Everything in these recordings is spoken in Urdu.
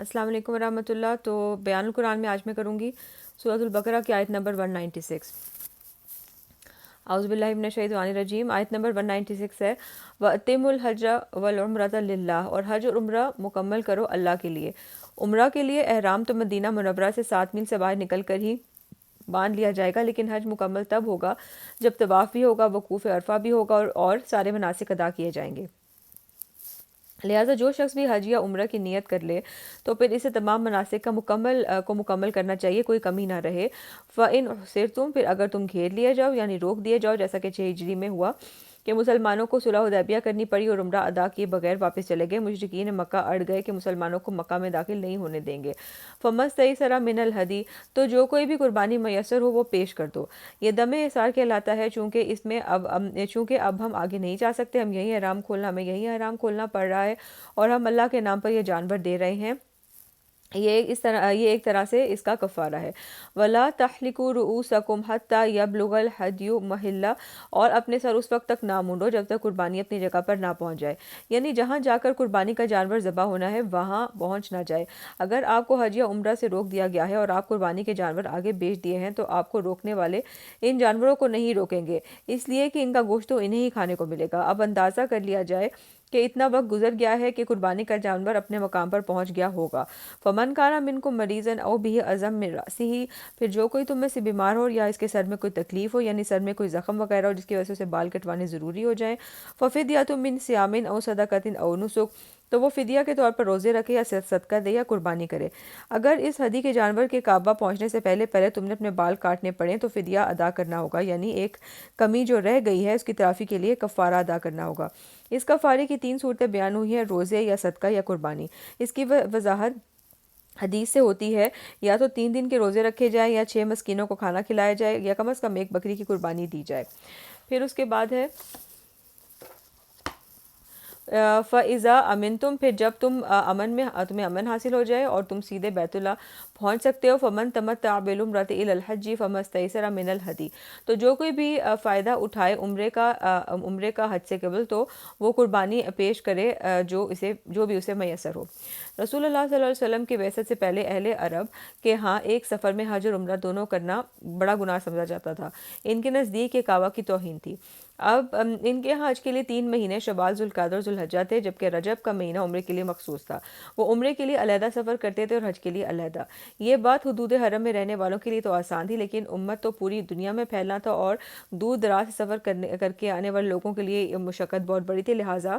السلام علیکم ورحمۃ اللہ۔ تو بیان القرآن میں آج میں کروں گی سورۃ البقرہ کی آیت نمبر 196۔ اعوذ باللہ من الشیطان الرجیم۔ آیت نمبر 196 ہے وَأَتِمُّوا الْحَجَّ وَالْعُمْرَةَ لِلَّهِ، اور حج اور عمرہ مکمل کرو اللہ کے لیے۔ عمرہ کے لیے احرام تو مدینہ منورہ سے 7 میل سے باہر نکل کر ہی باندھ لیا جائے گا، لیکن حج مکمل تب ہوگا جب طواف بھی ہوگا، وقوف عرفہ بھی ہوگا اور سارے مناسک ادا کیے جائیں گے۔ لہٰذا جو شخص بھی حج یا عمرہ کی نیت کر لے تو پھر اسے تمام مناسک کو مکمل کرنا چاہیے، کوئی کمی نہ رہے۔ فَإِنْ أُحْصِرْتُمْ، پھر اگر تم گھیر لیے جاؤ یعنی روک دیے جاؤ، جیسا کہ 6 ہجری میں ہوا کہ مسلمانوں کو صلح حدیبیہ کرنی پڑی اور عمرہ ادا کیے بغیر واپس چلے گئے۔ مشرکین مکہ اڑ گئے کہ مسلمانوں کو مکہ میں داخل نہیں ہونے دیں گے۔ فَمَا اسْتَيْسَرَ مِنَ الْهَدْيِ، تو جو کوئی بھی قربانی میسر ہو وہ پیش کر دو۔ یہ دم احصار کہلاتا ہے، چونکہ اب ہم آگے نہیں جا سکتے، ہمیں یہی احرام کھولنا پڑ رہا ہے اور ہم اللہ کے نام پر یہ جانور دے رہے ہیں۔ یہ ایک طرح سے اس کا کفارہ ہے۔ وَلَا تَحْلِقُوا رُؤُوسَكُمْ حَتَّى يَبْلُغَ الْهَدْيُ مَحِلَّهُ، اور اپنے سر اس وقت تک نہ مونڈو جب تک قربانی اپنی جگہ پر نہ پہنچ جائے، یعنی جہاں جا کر قربانی کا جانور ذبح ہونا ہے وہاں پہنچ نہ جائے۔ اگر آپ کو حج یا عمرہ سے روک دیا گیا ہے اور آپ قربانی کے جانور آگے بیچ دیے ہیں تو آپ کو روکنے والے ان جانوروں کو نہیں روکیں گے، اس لیے کہ ان کا گوشت تو انہیں ہی کھانے کو ملے گا۔ اب اندازہ کر لیا جائے کہ اتنا وقت گزر گیا ہے کہ قربانی کا جانور اپنے مقام پر پہنچ گیا ہوگا۔ فَمَنْ كَانَ مِنْكُمْ مَرِيضًا أَوْ بِهِ أَذًى مِّن رَأْسِهِ، پھر جو کوئی تم میں سے بیمار ہو یا اس کے سر میں کوئی تکلیف ہو، یعنی سر میں کوئی زخم وغیرہ ہو جس کی وجہ سے اسے بال کٹوانے ضروری ہو جائیں، فَفِدْيَةٌ مِّن صِيَامٍ أَوْ صَدَقَةٍ أَوْ نُسُكٍ، تو وہ فدیہ کے طور پر روزے رکھے یا صدقہ دے یا قربانی کرے۔ اگر اس ہدی کے جانور کے کعبہ پہنچنے سے پہلے تم نے اپنے بال کاٹنے پڑے تو فدیہ ادا کرنا ہوگا، یعنی ایک کمی جو رہ گئی ہے اس کی تلافی کے لیے کفارہ ادا کرنا ہوگا۔ اس کفارے کی 3 صورتیں بیان ہوئی ہیں: روزے یا صدقہ یا قربانی۔ اس کی وضاحت حدیث سے ہوتی ہے یا تو 3 دن کے روزے رکھے جائیں یا 6 مسکینوں کو کھانا کھلایا جائے یا کم از کم ایک بکری کی قربانی دی جائے۔ پھر اس کے بعد ہے فَإِذَا أَمِنْتُمْ، پھر جب تمہیں امن حاصل ہو جائے اور تم سیدھے بیت اللہ پہنچ سکتے ہو۔ فَمَنْ تَمَتَّعَ بِالْعُمْرَةِ إِلَى الْحَجِّ فَمَا اسْتَيْسَرَ مِنَ الْهَدْيِ، تو جو کوئی بھی فائدہ اٹھائے عمرے کا حج سے قبل تو وہ قربانی پیش کرے جو بھی اسے میسر ہو۔ رسول اللہ صلی اللہ علیہ وسلم کی بعثت سے پہلے اہل عرب کے ہاں ایک سفر میں حج اور عمرہ دونوں کرنا بڑا گناہ سمجھا جاتا تھا، ان کے نزدیک یہ کعبہ کی توہین تھی۔ اب ان کے حج کے لیے 3 مہینے شوال، ذوالقعدہ اور ذوالحجہ تھے، جبکہ رجب کا مہینہ عمرے کے لیے مخصوص تھا۔ وہ عمرے کے لیے علیحدہ سفر کرتے تھے اور حج کے لیے علیحدہ۔ یہ بات حدود حرم میں رہنے والوں کے لیے تو آسان تھی، لیکن امت تو پوری دنیا میں پھیلنا تھا اور دور دراز سے سفر کر کے آنے والے لوگوں کے لیے مشقت بہت بڑی تھی۔ لہٰذا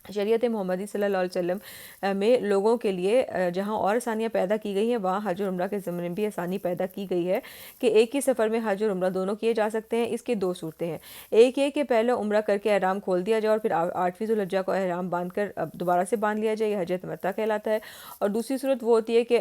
شریعت محمدی صلی اللہ علیہ وسلم میں لوگوں کے لیے جہاں اور آسانیاں پیدا کی گئی ہیں وہاں حج اور عمرہ کے ضمن میں بھی آسانی پیدا کی گئی ہے کہ ایک ہی سفر میں حج اور عمرہ دونوں کیے جا سکتے ہیں۔ اس کی 2 صورتیں ہیں: ایک یہ کہ پہلے عمرہ کر کے احرام کھول دیا جائے اور پھر 8ویں ذوالحجہ کو احرام باندھ کر دوبارہ سے باندھ لیا جائے، یہ حج تمتع کہلاتا ہے۔ اور دوسری صورت وہ ہوتی ہے کہ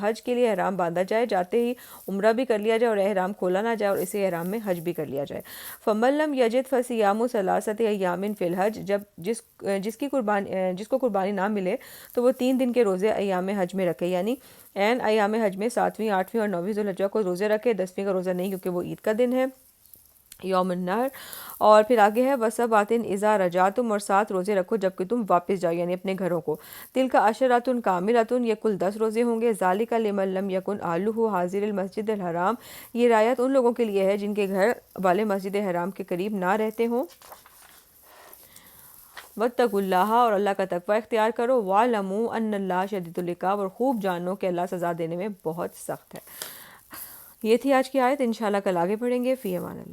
حج کے لیے احرام باندھا جائے، جاتے ہی عمرہ بھی کر لیا جائے اور احرام کھولا نہ جائے اور اسی احرام میں حج بھی کر لیا جائے۔ فَمَن لَّمْ يَجِدْ فَصِيَامُ 3 أَيَّامٍ فِي الْحَجِّ، جس کو قربانی نہ ملے تو وہ 3 دن کے روزے ایام حج میں رکھے، یعنی عین ایام حج میں 7ویں، 8ویں اور 9ویں ذوالحجہ کو روزے رکھے۔ 10ویں کا روزہ نہیں کیونکہ وہ عید کا دن ہے، یوم النحر۔ اور پھر آگے ہے وَسَبْعَةٍ إِذَا رَجَعْتُمْ، اور 7 روزے رکھو جب کہ تم واپس جاؤ یعنی اپنے گھروں کو۔ تِلْکَ عَشَرَةٌ كَامِلَةٌ، یہ کل 10 روزے ہوں گے۔ ذَلِكَ لِمَن لَّمْ يَكُنْ أَهْلُهُ حَاضِرِ الْمَسْجِدِ الْحَرَامِ، یہ رعایت ان لوگوں کے لیے ہے جن کے گھر والے مسجد حرام کے قریب نہ رہتے ہوں۔ وَاتَّقُوا اللَّهَ، اور اللہ کا تقوی اختیار کرو۔ وَاعْلَمُوا أَنَّ اللَّهَ شَدِيدُ الْعِقَابِ، اور خوب جانو کہ اللہ سزا دینے میں بہت سخت ہے۔ یہ تھی آج کی آیت، انشاءاللہ کل آگے پڑھیں گے۔ فی امان اللہ۔